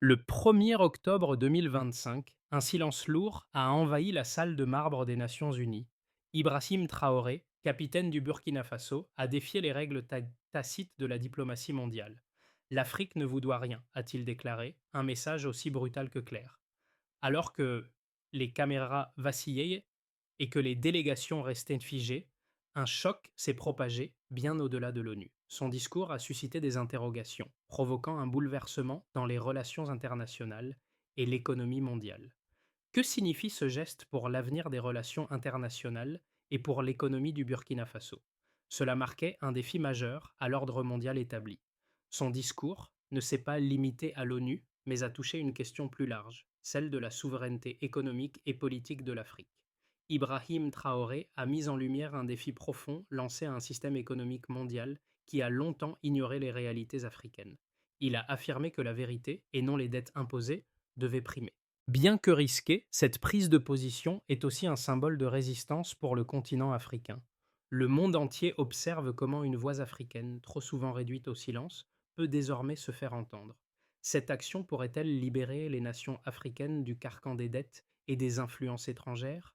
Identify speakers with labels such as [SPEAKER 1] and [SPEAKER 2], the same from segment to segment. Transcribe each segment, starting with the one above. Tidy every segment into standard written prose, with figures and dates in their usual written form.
[SPEAKER 1] Le 1er octobre 2025, un silence lourd a envahi la salle de marbre des Nations Unies. Ibrahim Traoré, capitaine du Burkina Faso, a défié les règles tacites de la diplomatie mondiale. L'Afrique ne vous doit rien, a-t-il déclaré, un message aussi brutal que clair. Alors que les caméras vacillaient et que les délégations restaient figées, un choc s'est propagé bien au-delà de l'ONU. Son discours a suscité des interrogations, provoquant un bouleversement dans les relations internationales et l'économie mondiale. Que signifie ce geste pour l'avenir des relations internationales et pour l'économie du Burkina Faso? Cela marquait un défi majeur à l'ordre mondial établi. Son discours ne s'est pas limité à l'ONU, mais a touché une question plus large, celle de la souveraineté économique et politique de l'Afrique. Ibrahim Traoré a mis en lumière un défi profond lancé à un système économique mondial qui a longtemps ignoré les réalités africaines. Il a affirmé que la vérité, et non les dettes imposées, devait primer. Bien que risquée, cette prise de position est aussi un symbole de résistance pour le continent africain. Le monde entier observe comment une voix africaine, trop souvent réduite au silence, peut désormais se faire entendre. Cette action pourrait-elle libérer les nations africaines du carcan des dettes et des influences étrangères?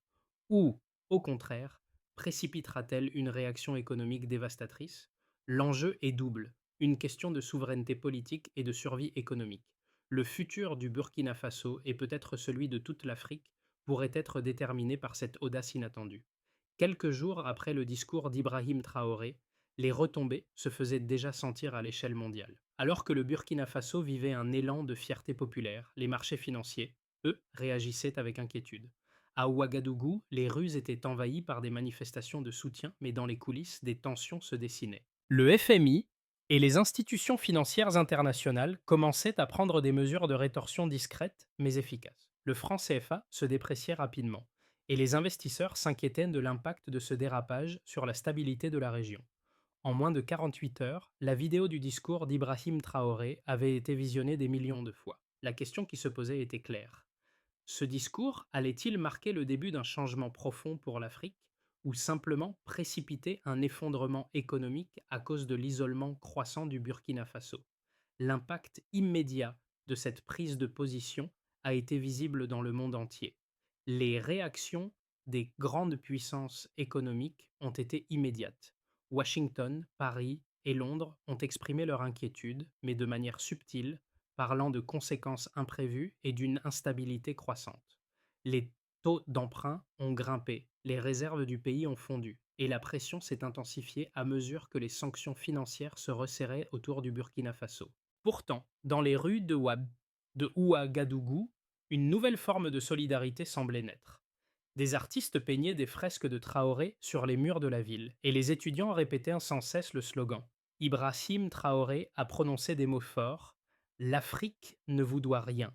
[SPEAKER 1] Ou, au contraire, précipitera-t-elle une réaction économique dévastatrice? L'enjeu est double, une question de souveraineté politique et de survie économique. Le futur du Burkina Faso et peut-être celui de toute l'Afrique pourrait être déterminé par cette audace inattendue. Quelques jours après le discours d'Ibrahim Traoré, les retombées se faisaient déjà sentir à l'échelle mondiale. Alors que le Burkina Faso vivait un élan de fierté populaire, les marchés financiers, eux, réagissaient avec inquiétude. À Ouagadougou, les rues étaient envahies par des manifestations de soutien, mais dans les coulisses, des tensions se dessinaient. Le FMI et les institutions financières internationales commençaient à prendre des mesures de rétorsion discrètes mais efficaces. Le franc CFA se dépréciait rapidement et les investisseurs s'inquiétaient de l'impact de ce dérapage sur la stabilité de la région. En moins de 48 heures, la vidéo du discours d'Ibrahim Traoré avait été visionnée des millions de fois. La question qui se posait était claire. Ce discours allait-il marquer le début d'un changement profond pour l'Afrique ou simplement précipiter un effondrement économique à cause de l'isolement croissant du Burkina Faso? L'impact immédiat de cette prise de position a été visible dans le monde entier. Les réactions des grandes puissances économiques ont été immédiates. Washington, Paris et Londres ont exprimé leur inquiétude, mais de manière subtile, parlant de conséquences imprévues et d'une instabilité croissante. Les taux d'emprunt ont grimpé, les réserves du pays ont fondu, et la pression s'est intensifiée à mesure que les sanctions financières se resserraient autour du Burkina Faso. Pourtant, dans les rues de Ouagadougou, une nouvelle forme de solidarité semblait naître. Des artistes peignaient des fresques de Traoré sur les murs de la ville, et les étudiants répétaient sans cesse le slogan. Ibrahim Traoré a prononcé des mots forts: l'Afrique ne vous doit rien.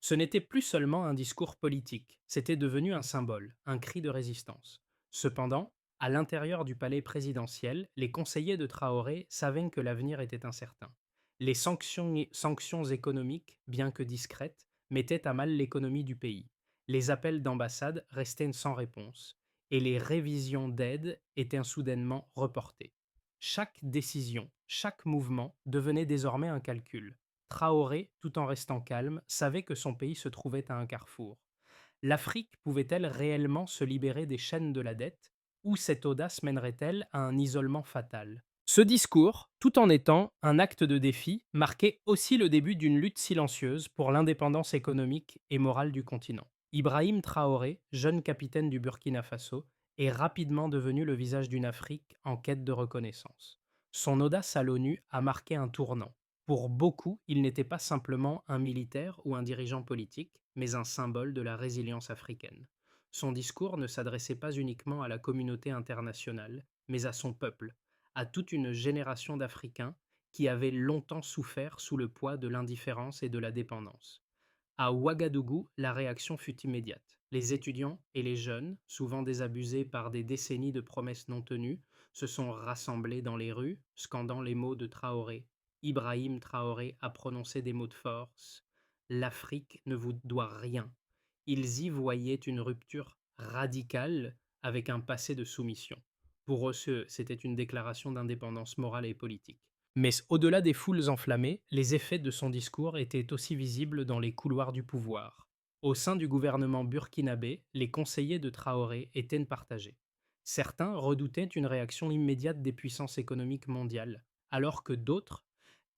[SPEAKER 1] Ce n'était plus seulement un discours politique, c'était devenu un symbole, un cri de résistance. Cependant, à l'intérieur du palais présidentiel, les conseillers de Traoré savaient que l'avenir était incertain. Les sanctions économiques, bien que discrètes, mettaient à mal l'économie du pays. Les appels d'ambassade restaient sans réponse, et les révisions d'aide étaient soudainement reportées. Chaque décision, chaque mouvement devenait désormais un calcul. Traoré, tout en restant calme, savait que son pays se trouvait à un carrefour. L'Afrique pouvait-elle réellement se libérer des chaînes de la dette, ou cette audace mènerait-elle à un isolement fatal? Ce discours, tout en étant un acte de défi, marquait aussi le début d'une lutte silencieuse pour l'indépendance économique et morale du continent. Ibrahim Traoré, jeune capitaine du Burkina Faso, est rapidement devenu le visage d'une Afrique en quête de reconnaissance. Son audace à l'ONU a marqué un tournant. Pour beaucoup, il n'était pas simplement un militaire ou un dirigeant politique, mais un symbole de la résilience africaine. Son discours ne s'adressait pas uniquement à la communauté internationale, mais à son peuple, à toute une génération d'Africains qui avaient longtemps souffert sous le poids de l'indifférence et de la dépendance. À Ouagadougou, la réaction fut immédiate. Les étudiants et les jeunes, souvent désabusés par des décennies de promesses non tenues, se sont rassemblés dans les rues, scandant les mots de Traoré. Ibrahim Traoré a prononcé des mots de force. L'Afrique ne vous doit rien. Ils y voyaient une rupture radicale avec un passé de soumission. Pour eux, c'était une déclaration d'indépendance morale et politique. Mais au-delà des foules enflammées, les effets de son discours étaient aussi visibles dans les couloirs du pouvoir. Au sein du gouvernement burkinabé, les conseillers de Traoré étaient partagés. Certains redoutaient une réaction immédiate des puissances économiques mondiales, alors que d'autres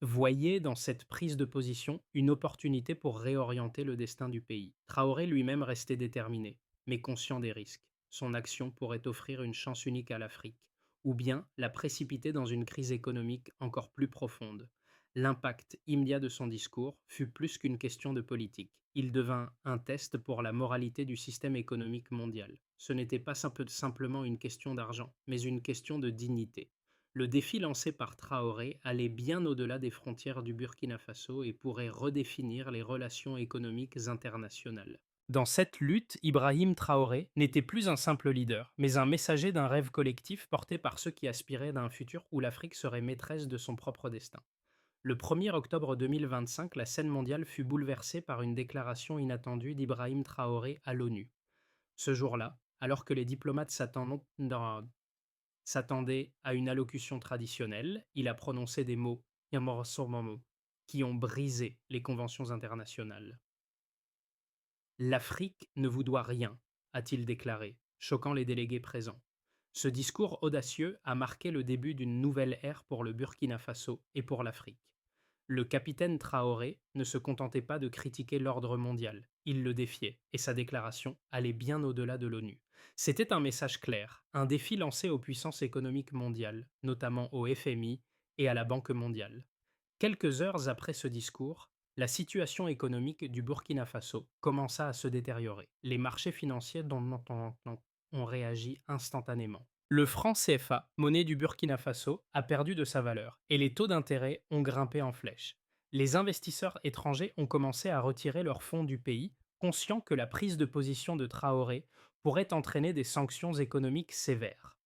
[SPEAKER 1] voyaient dans cette prise de position une opportunité pour réorienter le destin du pays. Traoré lui-même restait déterminé, mais conscient des risques. Son action pourrait offrir une chance unique à l'Afrique, ou bien la précipiter dans une crise économique encore plus profonde. L'impact immédiat de son discours fut plus qu'une question de politique. Il devint un test pour la moralité du système économique mondial. Ce n'était pas simplement une question d'argent, mais une question de dignité. Le défi lancé par Traoré allait bien au-delà des frontières du Burkina Faso et pourrait redéfinir les relations économiques internationales. Dans cette lutte, Ibrahim Traoré n'était plus un simple leader, mais un messager d'un rêve collectif porté par ceux qui aspiraient à un futur où l'Afrique serait maîtresse de son propre destin. Le 1er octobre 2025, la scène mondiale fut bouleversée par une déclaration inattendue d'Ibrahim Traoré à l'ONU. Ce jour-là, alors que les diplomates s'attendaient à une allocution traditionnelle, il a prononcé des mots qui ont brisé les conventions internationales. L'Afrique ne vous doit rien, a-t-il déclaré, choquant les délégués présents. Ce discours audacieux a marqué le début d'une nouvelle ère pour le Burkina Faso et pour l'Afrique. Le capitaine Traoré ne se contentait pas de critiquer l'ordre mondial, il le défiait, et sa déclaration allait bien au-delà de l'ONU. C'était un message clair, un défi lancé aux puissances économiques mondiales, notamment au FMI et à la Banque mondiale. Quelques heures après ce discours, la situation économique du Burkina Faso commença à se détériorer. Les marchés financiers ont réagi instantanément. Le franc CFA, monnaie du Burkina Faso, a perdu de sa valeur et les taux d'intérêt ont grimpé en flèche. Les investisseurs étrangers ont commencé à retirer leurs fonds du pays, conscients que la prise de position de Traoré pourrait entraîner des sanctions économiques sévères.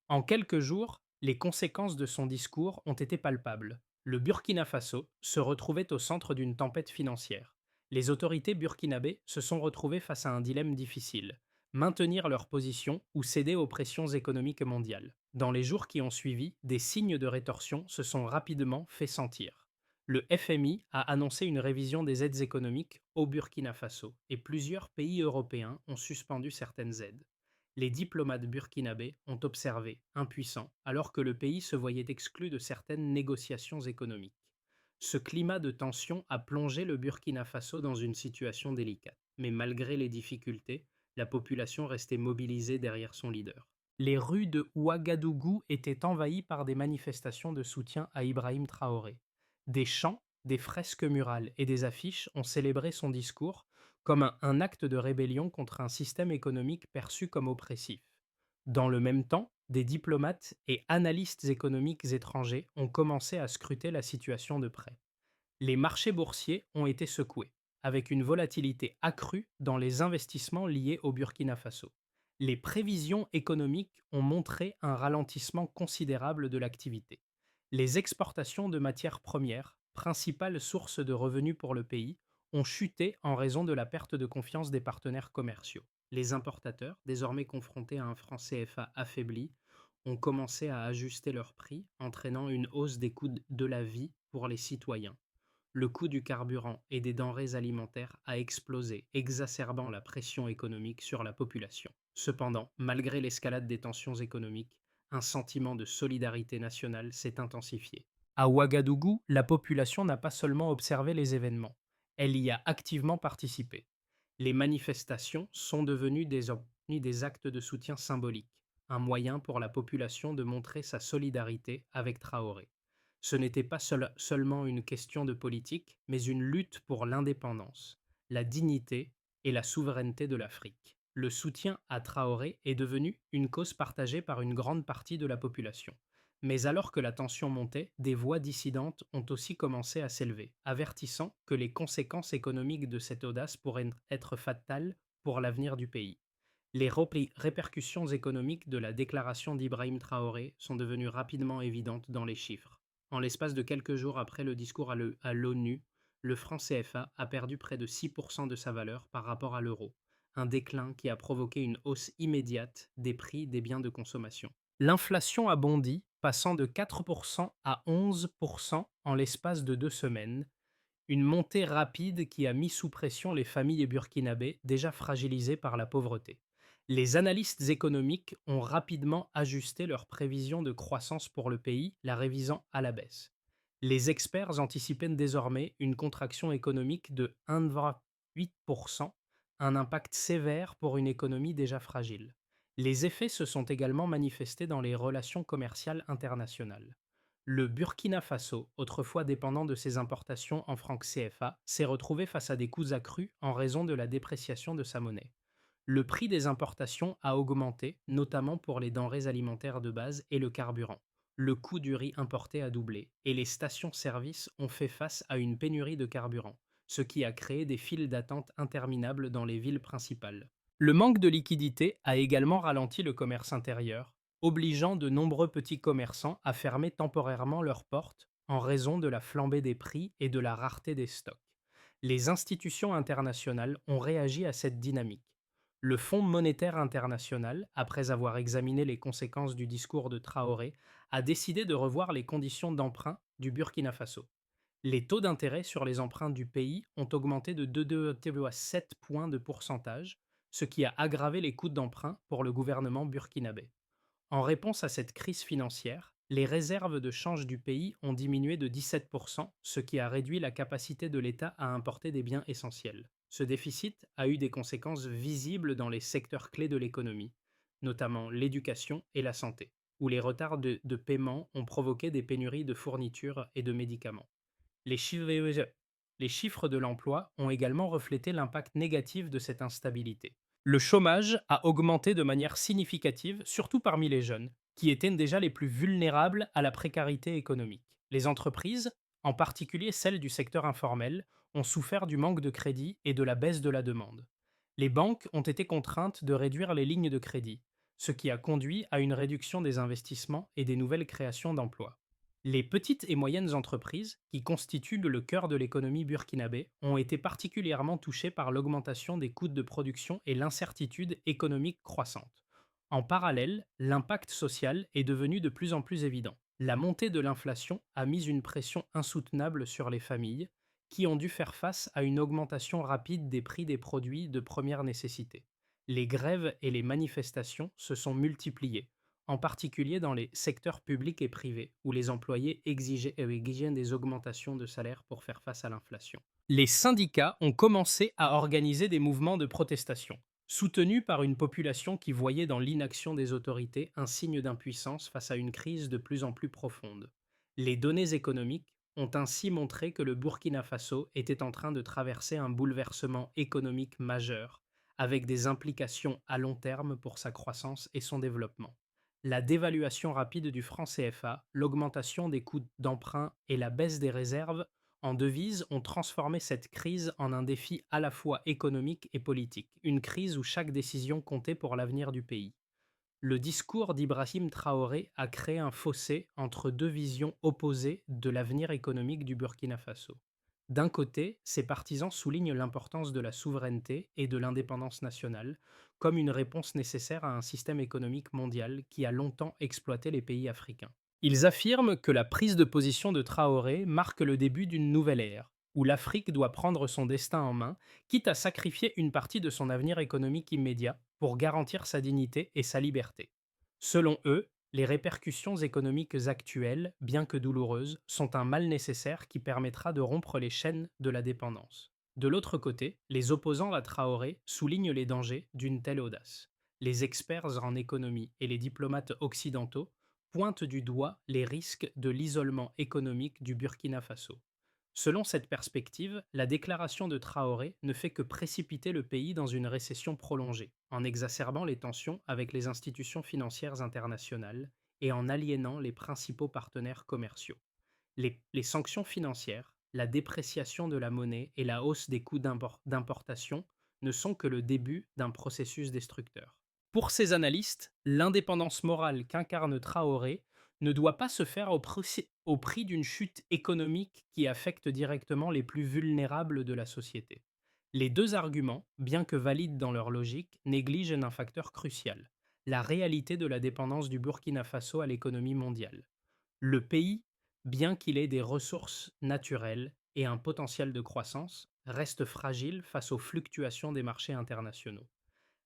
[SPEAKER 1] En quelques jours, les conséquences de son discours ont été palpables. Le Burkina Faso se retrouvait au centre d'une tempête financière. Les autorités burkinabées se sont retrouvées face à un dilemme difficile: maintenir leur position ou céder aux pressions économiques mondiales. Dans les jours qui ont suivi, des signes de rétorsion se sont rapidement fait sentir. Le FMI a annoncé une révision des aides économiques au Burkina Faso et plusieurs pays européens ont suspendu certaines aides. Les diplomates burkinabés ont observé, impuissants, alors que le pays se voyait exclu de certaines négociations économiques. Ce climat de tension a plongé le Burkina Faso dans une situation délicate. Mais malgré les difficultés, la population restait mobilisée derrière son leader. Les rues de Ouagadougou étaient envahies par des manifestations de soutien à Ibrahim Traoré. Des chants, des fresques murales et des affiches ont célébré son discours comme un acte de rébellion contre un système économique perçu comme oppressif. Dans le même temps, des diplomates et analystes économiques étrangers ont commencé à scruter la situation de près. Les marchés boursiers ont été secoués, avec une volatilité accrue dans les investissements liés au Burkina Faso. Les prévisions économiques ont montré un ralentissement considérable de l'activité. Les exportations de matières premières, principale source de revenus pour le pays, ont chuté en raison de la perte de confiance des partenaires commerciaux. Les importateurs, désormais confrontés à un franc CFA affaibli, ont commencé à ajuster leurs prix, entraînant une hausse des coûts de la vie pour les citoyens. Le coût du carburant et des denrées alimentaires a explosé, exacerbant la pression économique sur la population. Cependant, malgré l'escalade des tensions économiques, un sentiment de solidarité nationale s'est intensifié. À Ouagadougou, la population n'a pas seulement observé les événements, elle y a activement participé. Les manifestations sont devenues des actes de soutien symboliques, un moyen pour la population de montrer sa solidarité avec Traoré. Ce n'était pas seulement une question de politique, mais une lutte pour l'indépendance, la dignité et la souveraineté de l'Afrique. Le soutien à Traoré est devenu une cause partagée par une grande partie de la population. Mais alors que la tension montait, des voix dissidentes ont aussi commencé à s'élever, avertissant que les conséquences économiques de cette audace pourraient être fatales pour l'avenir du pays. Les répercussions économiques de la déclaration d'Ibrahim Traoré sont devenues rapidement évidentes dans les chiffres. En l'espace de quelques jours après le discours à l'ONU, le franc CFA a perdu près de 6% de sa valeur par rapport à l'euro, un déclin qui a provoqué une hausse immédiate des prix des biens de consommation. L'inflation a bondi passant de 4% à 11% en l'espace de 2 semaines, une montée rapide qui a mis sous pression les familles burkinabées déjà fragilisées par la pauvreté. Les analystes économiques ont rapidement ajusté leurs prévisions de croissance pour le pays, la révisant à la baisse. Les experts anticipaient désormais une contraction économique de 1,8%, un impact sévère pour une économie déjà fragile. Les effets se sont également manifestés dans les relations commerciales internationales. Le Burkina Faso, autrefois dépendant de ses importations en francs CFA, s'est retrouvé face à des coûts accrus en raison de la dépréciation de sa monnaie. Le prix des importations a augmenté, notamment pour les denrées alimentaires de base et le carburant. Le coût du riz importé a doublé et les stations-service ont fait face à une pénurie de carburant, ce qui a créé des files d'attente interminables dans les villes principales. Le manque de liquidité a également ralenti le commerce intérieur, obligeant de nombreux petits commerçants à fermer temporairement leurs portes en raison de la flambée des prix et de la rareté des stocks. Les institutions internationales ont réagi à cette dynamique. Le Fonds monétaire international, après avoir examiné les conséquences du discours de Traoré, a décidé de revoir les conditions d'emprunt du Burkina Faso. Les taux d'intérêt sur les emprunts du pays ont augmenté de 2,7 points de pourcentage, ce qui a aggravé les coûts d'emprunt pour le gouvernement burkinabé. En réponse à cette crise financière, les réserves de change du pays ont diminué de 17%, ce qui a réduit la capacité de l'État à importer des biens essentiels. Ce déficit a eu des conséquences visibles dans les secteurs clés de l'économie, notamment l'éducation et la santé, où les retards de paiement ont provoqué des pénuries de fournitures et de médicaments. Les chiffres, les chiffres de l'emploi ont également reflété l'impact négatif de cette instabilité. Le chômage a augmenté de manière significative, surtout parmi les jeunes, qui étaient déjà les plus vulnérables à la précarité économique. Les entreprises, en particulier celles du secteur informel, ont souffert du manque de crédit et de la baisse de la demande. Les banques ont été contraintes de réduire les lignes de crédit, ce qui a conduit à une réduction des investissements et des nouvelles créations d'emplois. Les petites et moyennes entreprises, qui constituent le cœur de l'économie burkinabé, ont été particulièrement touchées par l'augmentation des coûts de production et l'incertitude économique croissante. En parallèle, l'impact social est devenu de plus en plus évident. La montée de l'inflation a mis une pression insoutenable sur les familles, qui ont dû faire face à une augmentation rapide des prix des produits de première nécessité. Les grèves et les manifestations se sont multipliées, en particulier dans les secteurs publics et privés, où les employés exigeaient des augmentations de salaire pour faire face à l'inflation. Les syndicats ont commencé à organiser des mouvements de protestation, soutenus par une population qui voyait dans l'inaction des autorités un signe d'impuissance face à une crise de plus en plus profonde. Les données économiques ont ainsi montré que le Burkina Faso était en train de traverser un bouleversement économique majeur, avec des implications à long terme pour sa croissance et son développement. La dévaluation rapide du franc CFA, l'augmentation des coûts d'emprunt et la baisse des réserves en devises ont transformé cette crise en un défi à la fois économique et politique, une crise où chaque décision comptait pour l'avenir du pays. Le discours d'Ibrahim Traoré a créé un fossé entre deux visions opposées de l'avenir économique du Burkina Faso. D'un côté, ses partisans soulignent l'importance de la souveraineté et de l'indépendance nationale comme une réponse nécessaire à un système économique mondial qui a longtemps exploité les pays africains. Ils affirment que la prise de position de Traoré marque le début d'une nouvelle ère, où l'Afrique doit prendre son destin en main, quitte à sacrifier une partie de son avenir économique immédiat pour garantir sa dignité et sa liberté. Selon eux, les répercussions économiques actuelles, bien que douloureuses, sont un mal nécessaire qui permettra de rompre les chaînes de la dépendance. De l'autre côté, les opposants à Traoré soulignent les dangers d'une telle audace. Les experts en économie et les diplomates occidentaux pointent du doigt les risques de l'isolement économique du Burkina Faso. Selon cette perspective, la déclaration de Traoré ne fait que précipiter le pays dans une récession prolongée, en exacerbant les tensions avec les institutions financières internationales et en aliénant les principaux partenaires commerciaux. Les sanctions financières, la dépréciation de la monnaie et la hausse des coûts d'importation ne sont que le début d'un processus destructeur. Pour ces analystes, l'indépendance morale qu'incarne Traoré ne doit pas se faire au prix d'une chute économique qui affecte directement les plus vulnérables de la société. Les deux arguments, bien que valides dans leur logique, négligent un facteur crucial, la réalité de la dépendance du Burkina Faso à l'économie mondiale. Le pays, bien qu'il ait des ressources naturelles et un potentiel de croissance, reste fragile face aux fluctuations des marchés internationaux.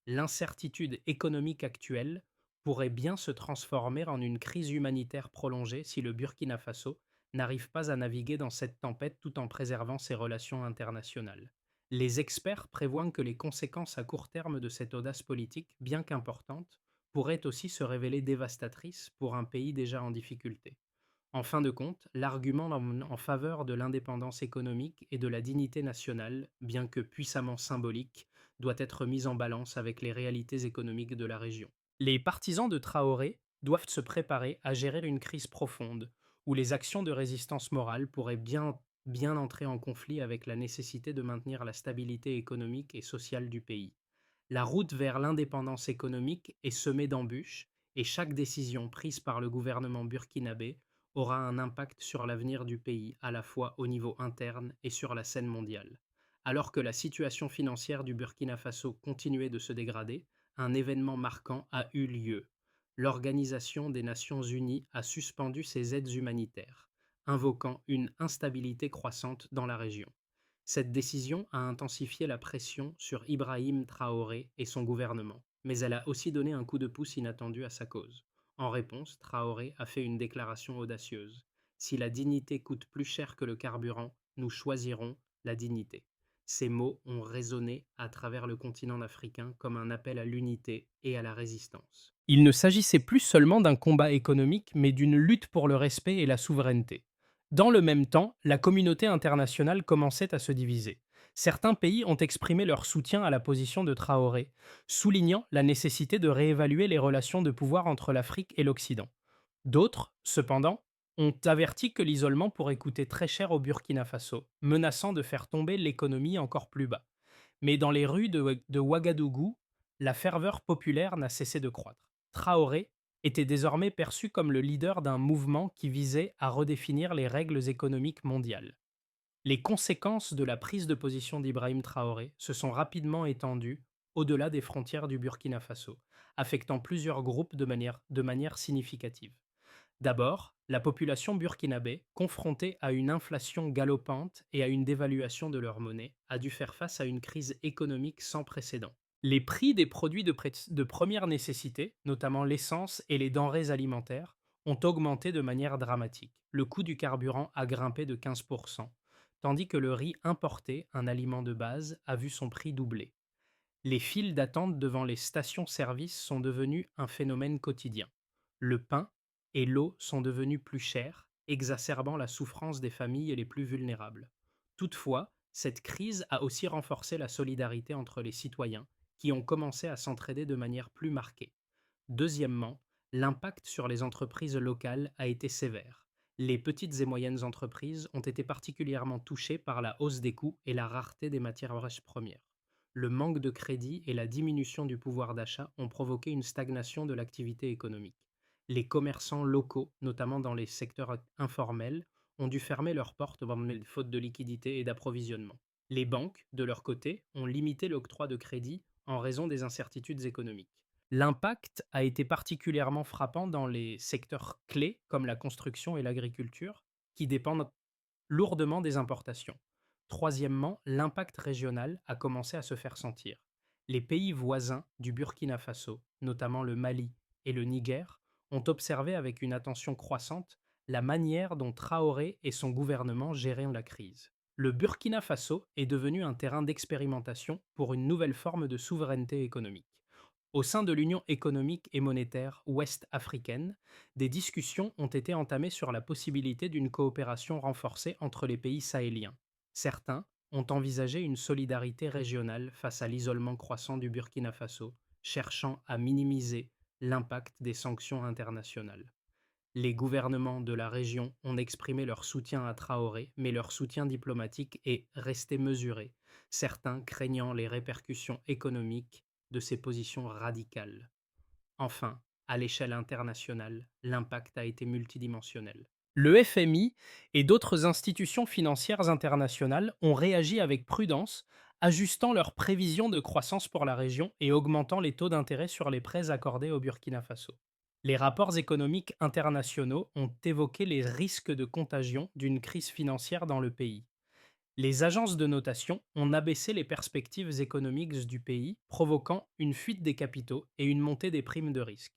[SPEAKER 1] L'incertitude économique actuelle pourrait bien se transformer en une crise humanitaire prolongée si le Burkina Faso n'arrive pas à naviguer dans cette tempête tout en préservant ses relations internationales. Les experts prévoient que les conséquences à court terme de cette audace politique, bien qu'importante, pourraient aussi se révéler dévastatrices pour un pays déjà en difficulté. En fin de compte, l'argument en faveur de l'indépendance économique et de la dignité nationale, bien que puissamment symbolique, doit être mis en balance avec les réalités économiques de la région. Les partisans de Traoré doivent se préparer à gérer une crise profonde, où les actions de résistance morale pourraient bien entrer en conflit avec la nécessité de maintenir la stabilité économique et sociale du pays. La route vers l'indépendance économique est semée d'embûches et chaque décision prise par le gouvernement burkinabé aura un impact sur l'avenir du pays, à la fois au niveau interne et sur la scène mondiale. Alors que la situation financière du Burkina Faso continuait de se dégrader, un événement marquant a eu lieu. L'Organisation des Nations Unies a suspendu ses aides humanitaires, invoquant une instabilité croissante dans la région. Cette décision a intensifié la pression sur Ibrahim Traoré et son gouvernement, mais elle a aussi donné un coup de pouce inattendu à sa cause. En réponse, Traoré a fait une déclaration audacieuse. Si la dignité coûte plus cher que le carburant, nous choisirons la dignité. Ces mots ont résonné à travers le continent africain comme un appel à l'unité et à la résistance. Il ne s'agissait plus seulement d'un combat économique, mais d'une lutte pour le respect et la souveraineté. Dans le même temps, la communauté internationale commençait à se diviser. Certains pays ont exprimé leur soutien à la position de Traoré, soulignant la nécessité de réévaluer les relations de pouvoir entre l'Afrique et l'Occident. D'autres, cependant, ont averti que l'isolement pourrait coûter très cher au Burkina Faso, menaçant de faire tomber l'économie encore plus bas. Mais dans les rues de Ouagadougou, la ferveur populaire n'a cessé de croître. Traoré était désormais perçu comme le leader d'un mouvement qui visait à redéfinir les règles économiques mondiales. Les conséquences de la prise de position d'Ibrahim Traoré se sont rapidement étendues au-delà des frontières du Burkina Faso, affectant plusieurs groupes de manière significative. D'abord, la population burkinabé, confrontée à une inflation galopante et à une dévaluation de leur monnaie, a dû faire face à une crise économique sans précédent. Les prix des produits de première nécessité, notamment l'essence et les denrées alimentaires, ont augmenté de manière dramatique. Le coût du carburant a grimpé de 15%, tandis que le riz importé, un aliment de base, a vu son prix doubler. Les files d'attente devant les stations-service sont devenues un phénomène quotidien. Le pain et l'eau sont devenus plus chers, exacerbant la souffrance des familles les plus vulnérables. Toutefois, cette crise a aussi renforcé la solidarité entre les citoyens, qui ont commencé à s'entraider de manière plus marquée. Deuxièmement, l'impact sur les entreprises locales a été sévère. Les petites et moyennes entreprises ont été particulièrement touchées par la hausse des coûts et la rareté des matières premières. Le manque de crédit et la diminution du pouvoir d'achat ont provoqué une stagnation de l'activité économique. Les commerçants locaux, notamment dans les secteurs informels, ont dû fermer leurs portes faute de liquidité et d'approvisionnement. Les banques, de leur côté, ont limité l'octroi de crédit en raison des incertitudes économiques. L'impact a été particulièrement frappant dans les secteurs clés comme la construction et l'agriculture, qui dépendent lourdement des importations. Troisièmement, l'impact régional a commencé à se faire sentir. Les pays voisins du Burkina Faso, notamment le Mali et le Niger, ont observé avec une attention croissante la manière dont Traoré et son gouvernement géraient la crise. Le Burkina Faso est devenu un terrain d'expérimentation pour une nouvelle forme de souveraineté économique. Au sein de l'Union économique et monétaire ouest-africaine, des discussions ont été entamées sur la possibilité d'une coopération renforcée entre les pays sahéliens. Certains ont envisagé une solidarité régionale face à l'isolement croissant du Burkina Faso, cherchant à minimiser l'impact des sanctions internationales. Les gouvernements de la région ont exprimé leur soutien à Traoré, mais leur soutien diplomatique est resté mesuré, certains craignant les répercussions économiques de ces positions radicales. Enfin, à l'échelle internationale, l'impact a été multidimensionnel. Le FMI et d'autres institutions financières internationales ont réagi avec prudence ajustant leurs prévisions de croissance pour la région et augmentant les taux d'intérêt sur les prêts accordés au Burkina Faso. Les rapports économiques internationaux ont évoqué les risques de contagion d'une crise financière dans le pays. Les agences de notation ont abaissé les perspectives économiques du pays, provoquant une fuite des capitaux et une montée des primes de risque.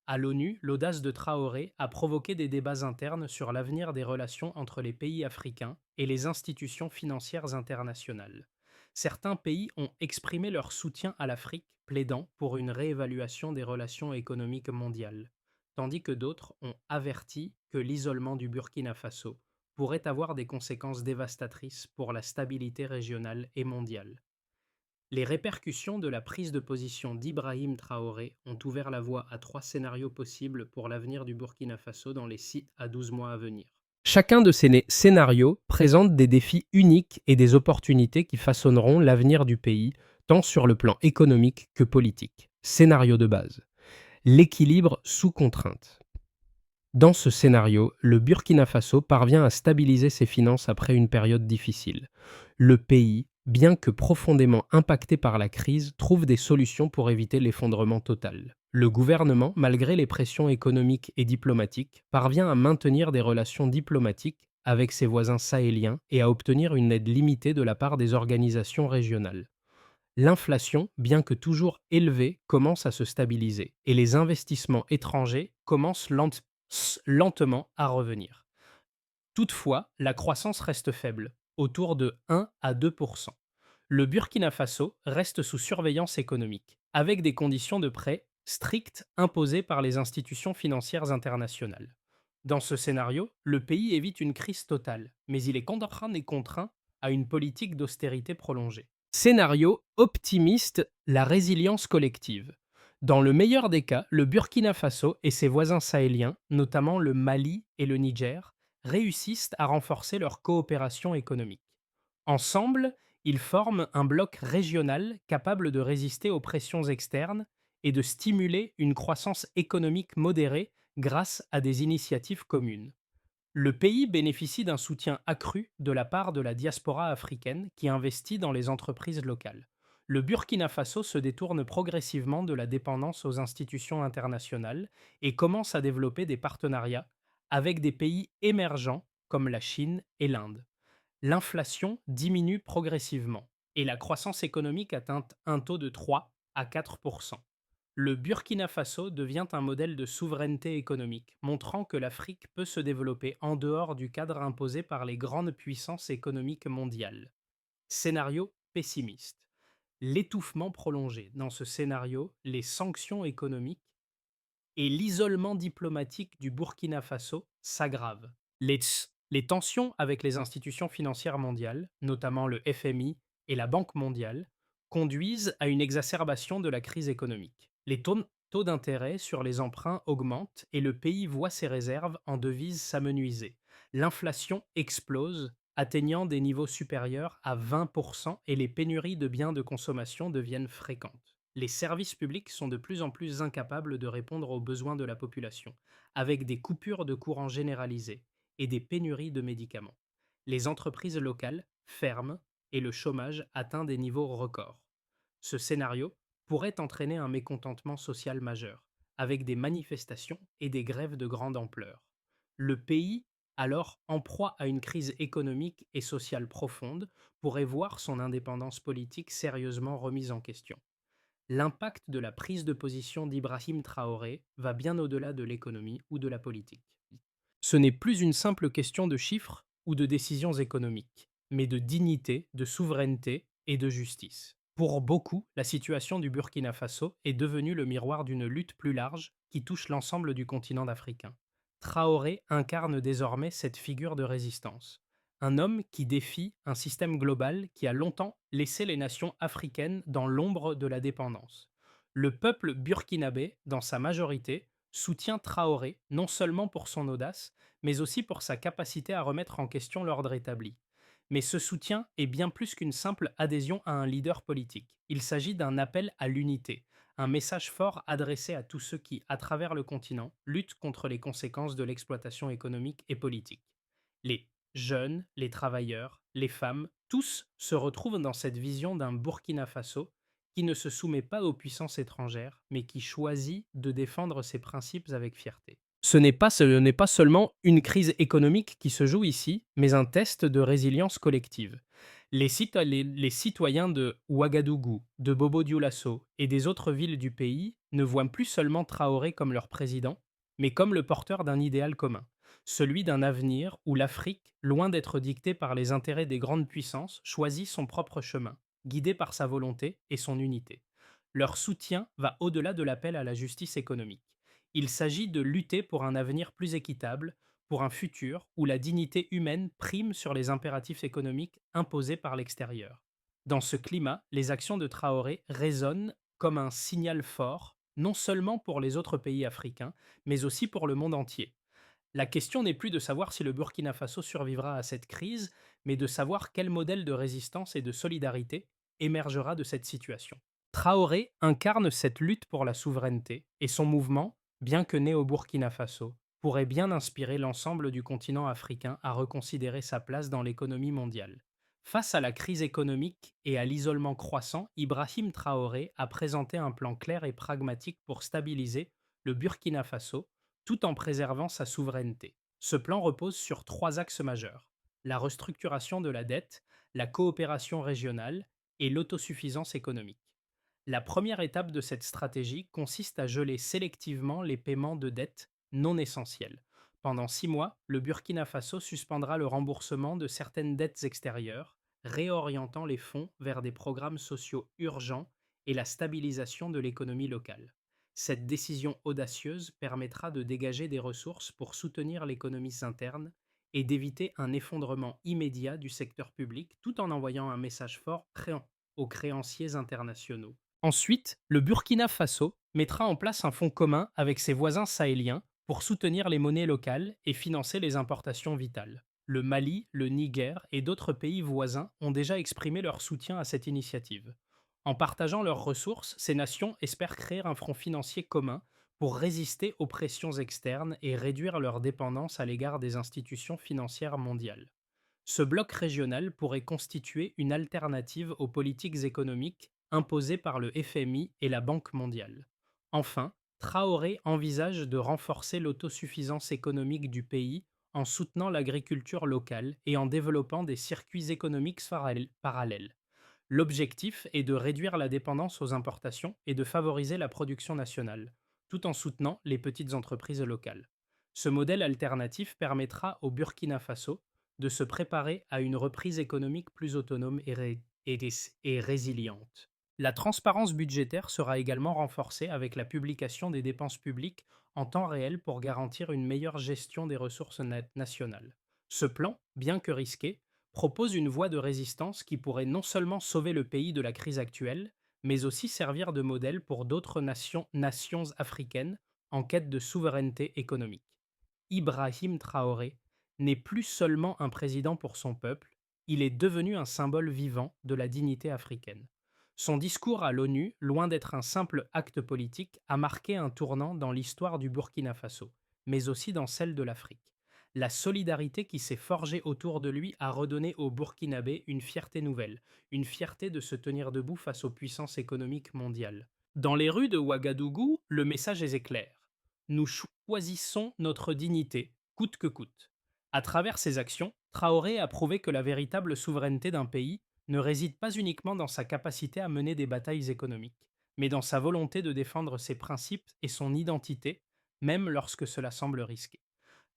[SPEAKER 1] À l'ONU, l'audace de Traoré a provoqué des débats internes sur l'avenir des relations entre les pays africains et les institutions financières internationales. Certains pays ont exprimé leur soutien à l'Afrique, plaidant pour une réévaluation des relations économiques mondiales, tandis que d'autres ont averti que l'isolement du Burkina Faso pourrait avoir des conséquences dévastatrices pour la stabilité régionale et mondiale. Les répercussions de la prise de position d'Ibrahim Traoré ont ouvert la voie à trois scénarios possibles pour l'avenir du Burkina Faso dans les 6 à 12 mois à venir. Chacun de ces scénarios présente des défis uniques et des opportunités qui façonneront l'avenir du pays, tant sur le plan économique que politique. Scénario de base. L'équilibre sous contrainte. Dans ce scénario, le Burkina Faso parvient à stabiliser ses finances après une période difficile. Le pays, bien que profondément impacté par la crise, trouve des solutions pour éviter l'effondrement total. Le gouvernement, malgré les pressions économiques et diplomatiques, parvient à maintenir des relations diplomatiques avec ses voisins sahéliens et à obtenir une aide limitée de la part des organisations régionales. L'inflation, bien que toujours élevée, commence à se stabiliser et les investissements étrangers commencent lentement à revenir. Toutefois, la croissance reste faible, autour de 1 à 2. Le Burkina Faso reste sous surveillance économique, avec des conditions de prêt strictes imposées par les institutions financières internationales. Dans ce scénario, le pays évite une crise totale, mais il est contraint à une politique d'austérité prolongée. Scénario optimiste, la résilience collective. Dans le meilleur des cas, le Burkina Faso et ses voisins sahéliens, notamment le Mali et le Niger, réussissent à renforcer leur coopération économique. Ensemble, ils forment un bloc régional capable de résister aux pressions externes et de stimuler une croissance économique modérée grâce à des initiatives communes. Le pays bénéficie d'un soutien accru de la part de la diaspora africaine qui investit dans les entreprises locales. Le Burkina Faso se détourne progressivement de la dépendance aux institutions internationales et commence à développer des partenariats avec des pays émergents comme la Chine et l'Inde. L'inflation diminue progressivement et la croissance économique atteint un taux de 3 à 4. Le Burkina Faso devient un modèle de souveraineté économique, montrant que l'Afrique peut se développer en dehors du cadre imposé par les grandes puissances économiques mondiales. Scénario pessimiste. L'étouffement prolongé. Dans ce scénario, les sanctions économiques et l'isolement diplomatique du Burkina Faso s'aggravent. Les tensions avec les institutions financières mondiales, notamment le FMI et la Banque mondiale, conduisent à une exacerbation de la crise économique. Les taux d'intérêt sur les emprunts augmentent et le pays voit ses réserves en devises s'amenuiser. L'inflation explose, atteignant des niveaux supérieurs à 20% et les pénuries de biens de consommation deviennent fréquentes. Les services publics sont de plus en plus incapables de répondre aux besoins de la population, avec des coupures de courant généralisées et des pénuries de médicaments. Les entreprises locales ferment et le chômage atteint des niveaux records. Ce scénario pourrait entraîner un mécontentement social majeur, avec des manifestations et des grèves de grande ampleur. Le pays, alors en proie à une crise économique et sociale profonde, pourrait voir son indépendance politique sérieusement remise en question. L'impact de la prise de position d'Ibrahim Traoré va bien au-delà de l'économie ou de la politique. Ce n'est plus une simple question de chiffres ou de décisions économiques, mais de dignité, de souveraineté et de justice. Pour beaucoup, la situation du Burkina Faso est devenue le miroir d'une lutte plus large qui touche l'ensemble du continent africain. Traoré incarne désormais cette figure de résistance. Un homme qui défie un système global qui a longtemps laissé les nations africaines dans l'ombre de la dépendance. Le peuple burkinabé, dans sa majorité, soutient Traoré non seulement pour son audace, mais aussi pour sa capacité à remettre en question l'ordre établi. Mais ce soutien est bien plus qu'une simple adhésion à un leader politique. Il s'agit d'un appel à l'unité, un message fort adressé à tous ceux qui, à travers le continent, luttent contre les conséquences de l'exploitation économique et politique. Les jeunes, les travailleurs, les femmes, tous se retrouvent dans cette vision d'un Burkina Faso qui ne se soumet pas aux puissances étrangères, mais qui choisit de défendre ses principes avec fierté. Ce n'est pas seulement une crise économique qui se joue ici, mais un test de résilience collective. Les citoyens de Ouagadougou, de Bobo-Dioulasso et des autres villes du pays ne voient plus seulement Traoré comme leur président, mais comme le porteur d'un idéal commun, celui d'un avenir où l'Afrique, loin d'être dictée par les intérêts des grandes puissances, choisit son propre chemin, guidé par sa volonté et son unité. Leur soutien va au-delà de l'appel à la justice économique. Il s'agit de lutter pour un avenir plus équitable, pour un futur où la dignité humaine prime sur les impératifs économiques imposés par l'extérieur. Dans ce climat, les actions de Traoré résonnent comme un signal fort, non seulement pour les autres pays africains, mais aussi pour le monde entier. La question n'est plus de savoir si le Burkina Faso survivra à cette crise, mais de savoir quel modèle de résistance et de solidarité émergera de cette situation. Traoré incarne cette lutte pour la souveraineté, et son mouvement, bien que né au Burkina Faso, pourrait bien inspirer l'ensemble du continent africain à reconsidérer sa place dans l'économie mondiale. Face à la crise économique et à l'isolement croissant, Ibrahim Traoré a présenté un plan clair et pragmatique pour stabiliser le Burkina Faso tout en préservant sa souveraineté. Ce plan repose sur trois axes majeurs: la restructuration de la dette, la coopération régionale et l'autosuffisance économique. La première étape de cette stratégie consiste à geler sélectivement les paiements de dettes non essentiels. Pendant 6 mois, le Burkina Faso suspendra le remboursement de certaines dettes extérieures, réorientant les fonds vers des programmes sociaux urgents et la stabilisation de l'économie locale. Cette décision audacieuse permettra de dégager des ressources pour soutenir l'économie interne et d'éviter un effondrement immédiat du secteur public tout en envoyant un message fort aux créanciers internationaux. Ensuite, le Burkina Faso mettra en place un fonds commun avec ses voisins sahéliens pour soutenir les monnaies locales et financer les importations vitales. Le Mali, le Niger et d'autres pays voisins ont déjà exprimé leur soutien à cette initiative. En partageant leurs ressources, ces nations espèrent créer un front financier commun pour résister aux pressions externes et réduire leur dépendance à l'égard des institutions financières mondiales. Ce bloc régional pourrait constituer une alternative aux politiques économiques imposées par le FMI et la Banque mondiale. Enfin, Traoré envisage de renforcer l'autosuffisance économique du pays en soutenant l'agriculture locale et en développant des circuits économiques parallèles. L'objectif est de réduire la dépendance aux importations et de favoriser la production nationale, tout en soutenant les petites entreprises locales. Ce modèle alternatif permettra au Burkina Faso de se préparer à une reprise économique plus autonome et résiliente. La transparence budgétaire sera également renforcée avec la publication des dépenses publiques en temps réel pour garantir une meilleure gestion des ressources nationales. Ce plan, bien que risqué, propose une voie de résistance qui pourrait non seulement sauver le pays de la crise actuelle, mais aussi servir de modèle pour d'autres nations africaines en quête de souveraineté économique. Ibrahim Traoré n'est plus seulement un président pour son peuple, il est devenu un symbole vivant de la dignité africaine. Son discours à l'ONU, loin d'être un simple acte politique, a marqué un tournant dans l'histoire du Burkina Faso, mais aussi dans celle de l'Afrique. La solidarité qui s'est forgée autour de lui a redonné aux Burkinabés une fierté nouvelle, une fierté de se tenir debout face aux puissances économiques mondiales. Dans les rues de Ouagadougou, le message est clair: nous choisissons notre dignité, coûte que coûte. À travers ses actions, Traoré a prouvé que la véritable souveraineté d'un pays ne réside pas uniquement dans sa capacité à mener des batailles économiques, mais dans sa volonté de défendre ses principes et son identité, même lorsque cela semble risqué.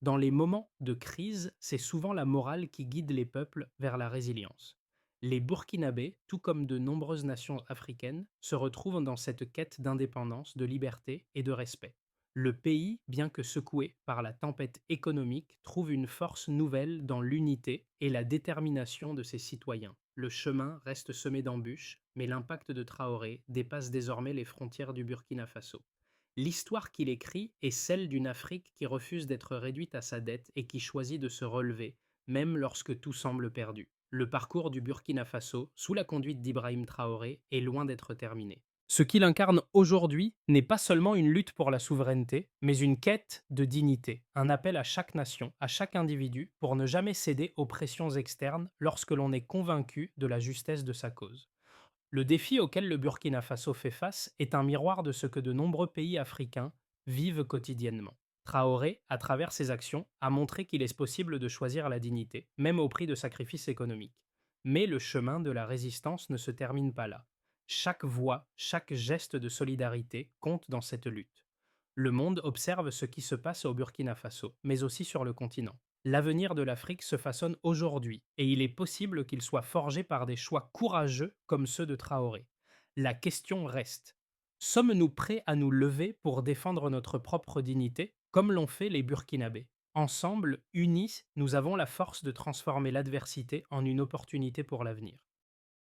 [SPEAKER 1] Dans les moments de crise, c'est souvent la morale qui guide les peuples vers la résilience. Les Burkinabés, tout comme de nombreuses nations africaines, se retrouvent dans cette quête d'indépendance, de liberté et de respect. Le pays, bien que secoué par la tempête économique, trouve une force nouvelle dans l'unité et la détermination de ses citoyens. Le chemin reste semé d'embûches, mais l'impact de Traoré dépasse désormais les frontières du Burkina Faso. L'histoire qu'il écrit est celle d'une Afrique qui refuse d'être réduite à sa dette et qui choisit de se relever, même lorsque tout semble perdu. Le parcours du Burkina Faso, sous la conduite d'Ibrahim Traoré, est loin d'être terminé. Ce qu'il incarne aujourd'hui n'est pas seulement une lutte pour la souveraineté, mais une quête de dignité, un appel à chaque nation, à chaque individu, pour ne jamais céder aux pressions externes lorsque l'on est convaincu de la justesse de sa cause. Le défi auquel le Burkina Faso fait face est un miroir de ce que de nombreux pays africains vivent quotidiennement. Traoré, à travers ses actions, a montré qu'il est possible de choisir la dignité, même au prix de sacrifices économiques. Mais le chemin de la résistance ne se termine pas là. Chaque voix, chaque geste de solidarité compte dans cette lutte. Le monde observe ce qui se passe au Burkina Faso, mais aussi sur le continent. L'avenir de l'Afrique se façonne aujourd'hui, et il est possible qu'il soit forgé par des choix courageux comme ceux de Traoré. La question reste, sommes-nous prêts à nous lever pour défendre notre propre dignité, comme l'ont fait les Burkinabés? Ensemble, unis, nous avons la force de transformer l'adversité en une opportunité pour l'avenir.